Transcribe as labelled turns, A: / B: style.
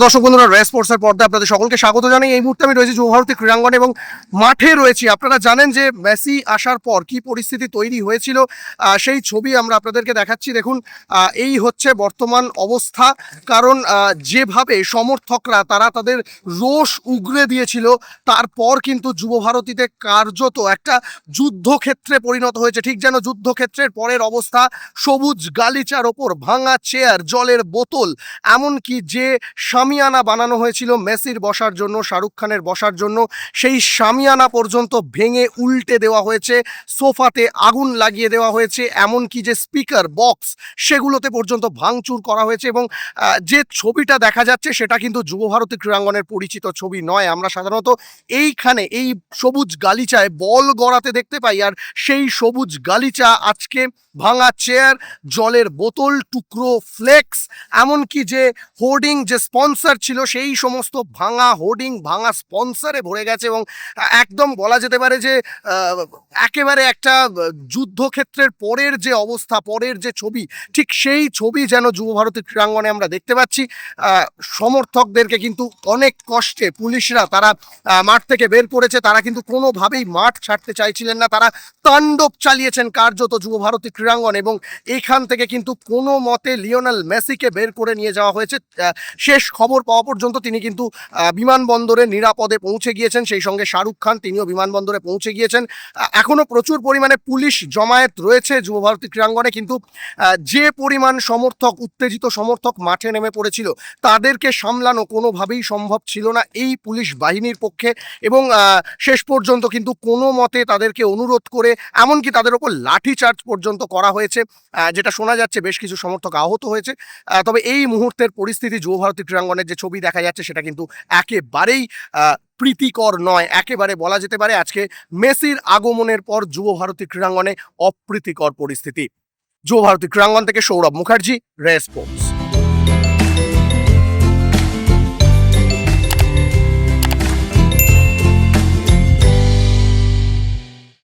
A: দর্শক বন্ধুরা, রেস স্পোর্টসের পর্দায় আপনাদের সকলকে স্বাগত জানাই। এই মুহূর্তে আমি রয়েছি যুবভারতী ক্রীড়াঙ্গনে এবং মাঠে রয়েছি। আপনারা জানেন যে মেসি আসার পর কি পরিস্থিতি তৈরি হয়েছিল, সেই ছবি আমরা আপনাদেরকে দেখাচ্ছি। দেখুন, এই হচ্ছে বর্তমান অবস্থা। কারণ যেভাবে সমর্থকরা তারা তাদের রোষ উগরে দিয়েছিল, তারপর কিন্তু যুবভারতীতে কার্যত একটা যুদ্ধক্ষেত্রে পরিণত হয়েছে। ঠিক যেন যুদ্ধক্ষেত্রের পরের অবস্থা। সবুজ গালিচার ওপর ভাঙা চেয়ার, জলের বোতল, এমনকি যে শামিয়ানা বানানো হয়েছিল মেসির বসার জন্য, শাহরুখ খানের বসার জন্য, সেই শামিয়ানা পর্যন্ত ভেঙে উল্টে দেওয়া হয়েছে। সোফাতে আগুন লাগিয়ে দেওয়া হয়েছে। এমনকি যে স্পিকার বক্স, সেগুলোতে পর্যন্ত ভাঙচুর করা হয়েছে। এবং যে ছবিটা দেখা যাচ্ছে সেটা কিন্তু যুবভারতী ক্রীড়াঙ্গনের পরিচিত ছবি নয়। আমরা সাধারণত এইখানে এই সবুজ গালিচায় বল গড়াতে দেখতে পাই, আর সেই সবুজ গালিচা আজকে ভাঙা চেয়ার, জলের বোতল, টুকরো ফ্লেক্স, এমনকি যে হোর্ডিং, যে স্পন্সর ছিল, সেই সমস্ত ভাঙা হোর্ডিং, ভাঙা স্পন্সরে ভরে গেছে। এবং একদম বলা যেতে পারে যে একেবারে একটা যুদ্ধক্ষেত্রের পরের যে অবস্থা, পরের যে ছবি, ঠিক সেই ছবি যেন যুবভারতী ক্রীড়াঙ্গনে আমরা দেখতে পাচ্ছি। সমর্থকদেরকে কিন্তু অনেক কষ্টে পুলিশরা তারা মাঠ থেকে বের করেছে। তারা কিন্তু কোনোভাবেই মাঠ ছাড়তে চাইছিলেন না। তারা তাণ্ডব চালিয়েছেন কার্যত যুবভারতী ক্রীড়াঙ্গন, এবং এইখান থেকে কিন্তু কোনো মতে লিওনেল মেসিকে বের করে নিয়ে যাওয়া হয়েছে। শেষ খবর পাওয়া পর্যন্ত তিনি কিন্তু বিমানবন্দরে নিরাপদে পৌঁছে গিয়েছেন। সেই সঙ্গে শাহরুখ খান, তিনিও বিমানবন্দরে পৌঁছে গিয়েছেন। এখনো প্রচুর পরিমাণে পুলিশ জমায়েত রয়েছে যুবভারতী ক্রীড়াঙ্গনে, কিন্তু যে পরিমাণ সমর্থক, উত্তেজিত সমর্থক মাঠে নেমে পড়েছিল, তাদেরকে সামলানো কোনোভাবেই সম্ভব ছিল না এই পুলিশ বাহিনীর পক্ষে। এবং শেষ পর্যন্ত কিন্তু কোনো মতে তাদেরকে অনুরোধ করে এমনকি তাদের ওপর লাঠিচার্জ পর্যন্ত করা হয়েছে, যেটা শোনা যাচ্ছে বেশ কিছু সমর্থক আহত হয়েছে। তবে এই মুহূর্তের পরিস্থিতি, যুবভারতী ক্রীড়াঙ্গনের যে ছবি দেখা যাচ্ছে, সেটা কিন্তু একেবারেই প্রীতিকর নয়। একেবারে বলা যেতে পারে আজকে মেসির আগমনের পর যুবভারতী ক্রীড়াঙ্গনে অপ্রীতিকর পরিস্থিতি। যুবভারতী ক্রীড়াঙ্গন থেকে সৌরভ মুখার্জি, রেস স্পোর্টস।